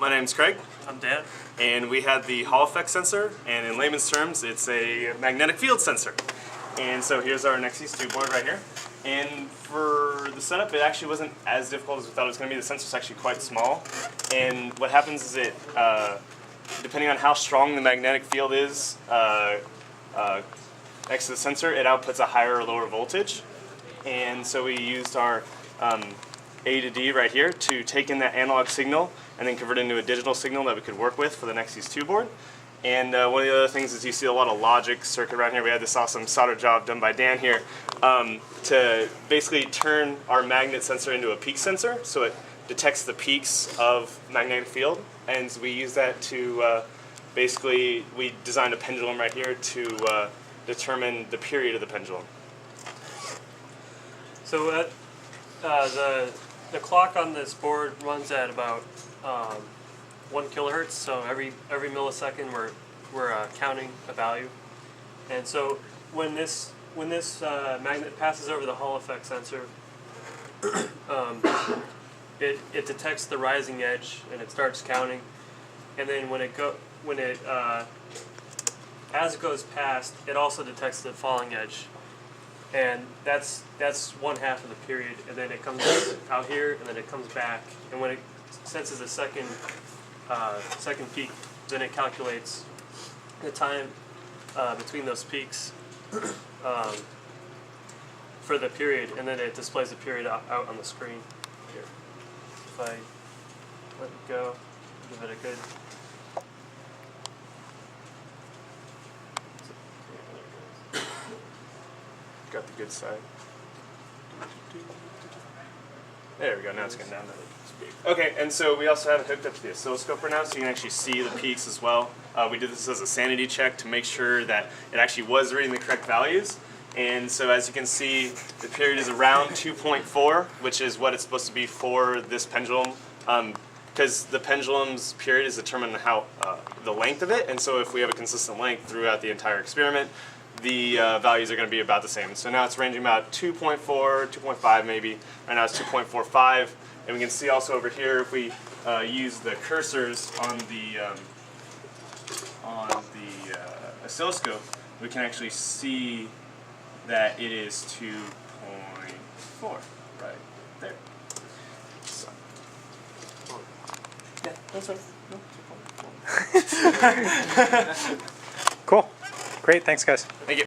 My name's Craig, I'm Dan. and we had the Hall effect sensor, and in layman's terms, it's a magnetic field sensor. And so here's our Nexus 2 board right here. And for the setup, it actually wasn't as difficult as we thought it was going to be. The sensor's actually quite small. And what happens is it, depending on how strong the magnetic field is next to the sensor, it outputs a higher or lower voltage. And so we used our A to D right here to take in that analog signal and then convert it into a digital signal that we could work with for the Nexus 2 board. And one of the other things is you see a lot of logic circuit around here. We had this awesome solder job done by Dan here to basically turn our magnet sensor into a peak sensor, so it detects the peaks of magnetic field. And we use that to basically, we designed a pendulum right here to determine the period of the pendulum. So the clock on this board runs at about 1 kilohertz. So every millisecond we're counting a value, and so when this magnet passes over the Hall effect sensor, it detects the rising edge and it starts counting, and then as it goes past, it also detects the falling edge. And that's 1/2 of the period, and then it comes out here, and then it comes back. And when it senses a second peak, then it calculates the time between those peaks for the period, and then it displays the period out on the screen here. If I let it go, give it a good. Got the good side. There we go, now it's getting down to speed. Okay, and so we also have it hooked up to the oscilloscope right now, so you can actually see the peaks as well. We did this as a sanity check to make sure that it actually was reading the correct values. And so as you can see, the period is around 2.4, which is what it's supposed to be for this pendulum. Because the pendulum's period is determined how the length of it, and so if we have a consistent length throughout the entire experiment, the values are going to be about the same. So now it's ranging about 2.4, 2.5 maybe. Right now it's 2.45, and we can see also over here if we use the cursors on the oscilloscope, we can actually see that it is 2.4 right there. So, yeah, that's right. No, 2.4. Cool. Great. Thanks, guys. Thank you.